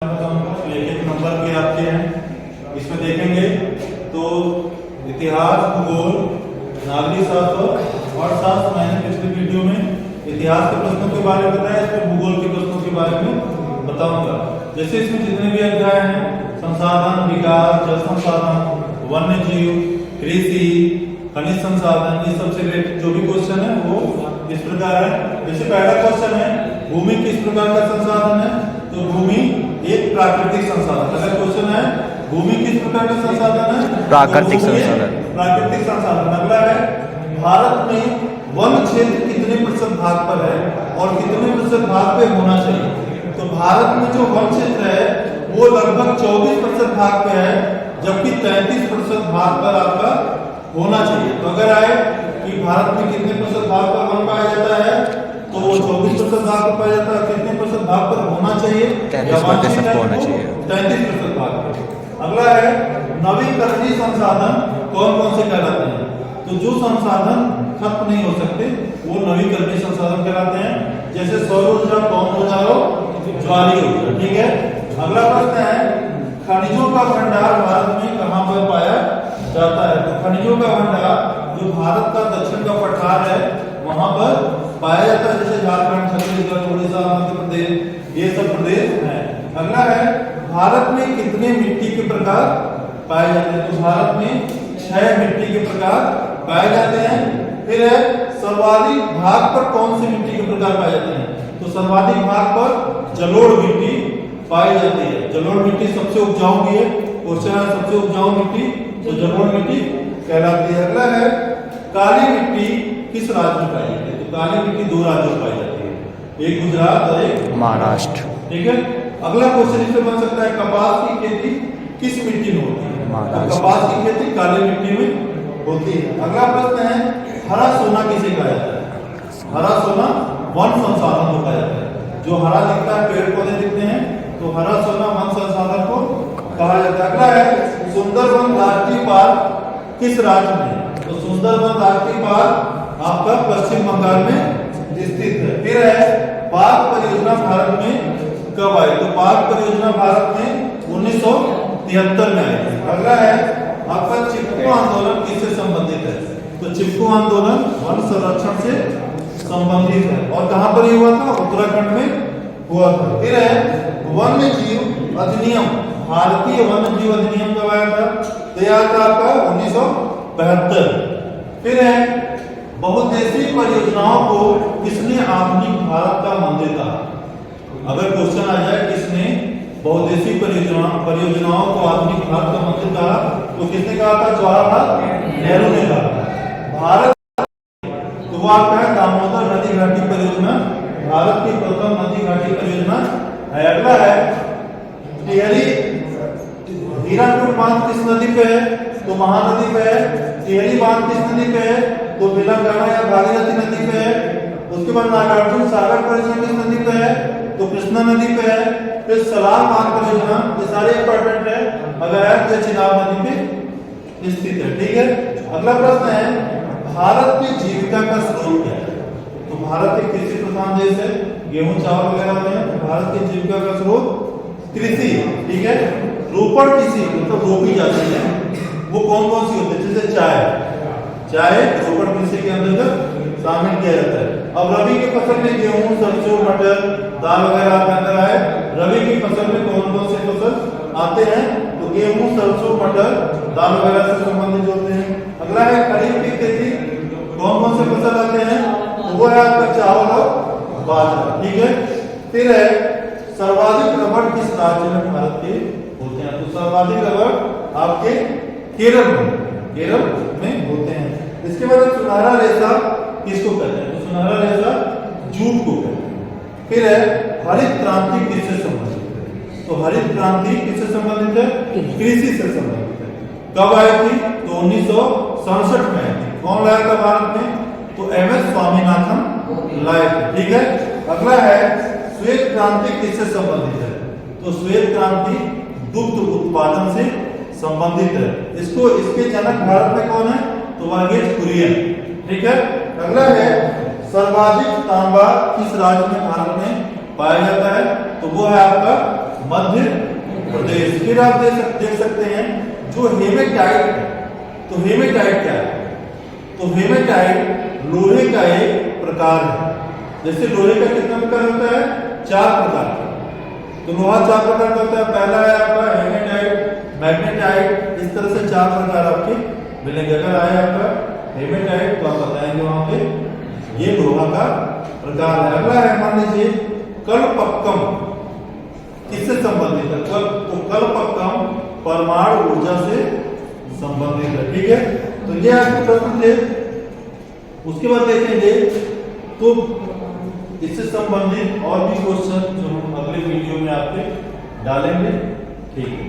एक नंबर के आपके हैं, इसमें देखेंगे तो इतिहास, भूगोल, नागरिक शास्त्र और शास्त्र। मैंने पिछले वीडियो में इतिहास के प्रश्नों के बारे में बताया, इसमें भूगोल के प्रश्नों के बारे में बताऊंगा। जैसे इसमें जितने भी अध्याय हैं, संसाधन, विकास, जल संसाधन, वन्य जीव, कृषि, खनिज संसाधन, इस सबसे रिलेटेड जो भी क्वेश्चन है वो इस प्रकार है। जैसे पहला क्वेश्चन है, भूमि किस प्रकार का संसाधन है? तो भूमि एक प्राकृतिक संसाधन। अगर क्वेश्चन है भूमि किस प्रकार का संसाधन है? प्राकृतिक संसाधन। प्राकृतिक संसाधन। अगला है, भारत में वन क्षेत्र कितने प्रतिशत भाग पर है और कितने प्रतिशत भाग पे होना चाहिए? तो भारत में जो वन क्षेत्र है वो लगभग 24% भाग पे है, जबकि 33% भाग पर आपका होना चाहिए। तो अगर आए कि भारत में कितने प्रतिशत भाग पर वन पाया जाता है, तो वो 24% भाग पर पाया जाता है। कितने प्रतिशत भाग पर होना चाहिए? 33% होना चाहिए। 33% भाग पर। अगला है, नवीकरणीय संसाधन कौन कौन से कहलाते हैं? तो जो संसाधन खत्म नहीं हो सकते वो नवीकरणीय संसाधन कहलाते हैं। जैसे सौर ऊर्जा, पवन ऊर्जा और ज्वारीय ऊर्जा। ठीक है। अगला प्रश्न है, खनिजों का भंडार भारत में कहां पर पाया जाता है? तो खनिजों का भंडार जो भारत का दक्षिण का पठार है वहां पर पाया जाता है, जैसे झारखंड, छत्तीसगढ़, उड़ीसा, मध्य प्रदेश, ये सब प्रदेश हैं। अगला है, भारत में कितने मिट्टी के प्रकार पाए जाते हैं? तो भारत में 6 मिट्टी के प्रकार पाए जाते हैं। फिर है, सर्वाधिक भाग पर कौन सी मिट्टी के प्रकार पाए जाते हैं? तो सर्वाधिक भाग पर जलोढ़ मिट्टी पाई जाती है। जलोढ़ मिट्टी सबसे उपजाऊ भी है। क्वेश्चन है सबसे उपजाऊ मिट्टी, तो जलोढ़ मिट्टी कहलाती है। अगला है, काली मिट्टी किस राज्य में पाई जाती है? तो काली मिट्टी 2 राज्यों में पाई जाती है, एक गुजरात और एक महाराष्ट्र। ठीक है। अगला क्वेश्चन इसमें बन सकता है, कपास की खेती किस मिट्टी में होती है? तो कपास की खेती काली मिट्टी में होती है। अगला प्रश्न है, हरा सोना किसे कहा जाता है? हरा सोना वन संसाधन को कहा जाता है। जो हरा दिखता है, पेड़ पौधे दिखते हैं, तो हरा सोना वन संसाधन को कहा जाता है। अगला है, सुंदरवन राष्ट्रीय पार्क किस राज्य में है? तो सुंदरवन राष्ट्रीय पार्क आपका पश्चिम बंगाल में स्थित है। फिर है, पार्क परियोजना भारत में कब आई? तो पार्क परियोजना भारत में 1973 में आई। अगला है, आपका चिपको आंदोलन किससे संबंधित है? तो चिपको आंदोलन वन संरक्षण से संबंधित है। और कहां पर हुआ था? उत्तराखंड में हुआ था। फिर है, वन्य जीव अधिनियम, भारतीय वन्य जीव अधिनियम कब आया था? तो यह था आपका 1972। फिर है, बहुउद्देशीय परियोजनाओं को किसने आधुनिक भारत का मंदिर कहा? अगर क्वेश्चन आ जाए किसने बहुउद्देशीय परियोजनाओं को आधुनिक भारत का मंदिर कहा, तो किसने कहा था? जवाहरलाल नेहरू ने कहा। भारत तो वो आपका है दामोदर नदी घाटी परियोजना, भारत की प्रथम नदी घाटी परियोजना है। अगला है, टिहरी हीराकुद बांध किस नदी पे है? तो महानदी पे है। टिहरी बांध किस नदी पे है? तो तेलंगाना या भागीरथी नदी पे है। उसके बाद नागार्जुन सागर परियोजना किस नदी पे है? तो कृष्णा नदी पे है। फिर सलाल बांध परियोजना, ये सारे इंपॉर्टेंट है, अगर है तो चिनाब नदी पे स्थित है। ठीक है। अगला प्रश्न है, भारत की जीविका का स्रोत क्या है? तो भारत एक कृषि प्रधान देश है, गेहूं चावल वगैरह होते हैं। तो भारत की जीविका का स्रोत कृषि। ठीक है। रोपण कृषि मतलब रोपी जाती है, वो कौन कौन सी होती है? जैसे चाय रोपण कृषि के अंतर्गत शामिल किया जाता है। अब रबी की फसल में गेहूं, सरसों, मटर, दाल वगैरह आपके अंदर आए। रबी की फसल में कौन कौन से फसल आते हैं? तो गेहूं, सरसों, मटर, दाल वगैरह से संबंधित होते हैं। अगला है, खरीफ की खेती कौन कौन से फसल आते हैं? तो वो है आपका चावल और बाजरा। ठीक है। फिर है, सर्वाधिक रबड़ किस राज्य में भारत के होते हैं? तो सर्वाधिक रबड़ आपके केरल में होते हैं। इसके बाद सुनहरा रेशा किसको कहते हैं? तो सुनहरा रेशा जूट को कहते हैं। फिर है, हरित क्रांति किससे संबंधित है? तो हरित क्रांति किससे संबंधित है? कृषि से संबंधित है। कब आई थी? तो 1967 में आई थी। कौन लाया था भारत में? तो MS स्वामीनाथन लाए थे। ठीक है। अगला है, श्वेत क्रांति किससे संबंधित है? तो श्वेत क्रांति दुग्ध उत्पादन से संबंधित है। इसके जनक भारत में कौन है? तो वर्गीज कुरियन। ठीक है। अगला है, सर्वाधिक तांबा किस राज्य में भारत में पाया जाता है? तो वो है आपका मध्य प्रदेश। फिर आप देख सकते हैं जो हेमेटाइट, तो हेमेटाइट क्या है? तो हेमेटाइट लोहे का एक प्रकार है। जैसे लोहे का कितना प्रकार होता है? 4 प्रकार का। तो लोहा 4 प्रकार का होता है। पहला है आपका हेमेटाइट, मैग्नेटाइट, इस तरह से 4 प्रकार आपके मिलेंगे। अगर आए आपका हेमेटाइट तो आप बताएंगे वहां पे ये लोहा का प्रकार है। अगला है मान लीजिए कलपक्कम, किससे संबंधित है? तो कलपक्कम परमाणु ऊर्जा से संबंधित है। ठीक है, तो ये आपके प्रश्न थे। उसके बाद देखेंगे तो इससे संबंधित और भी क्वेश्चन जो हम अगले वीडियो में आपके डालेंगे। ठीक है।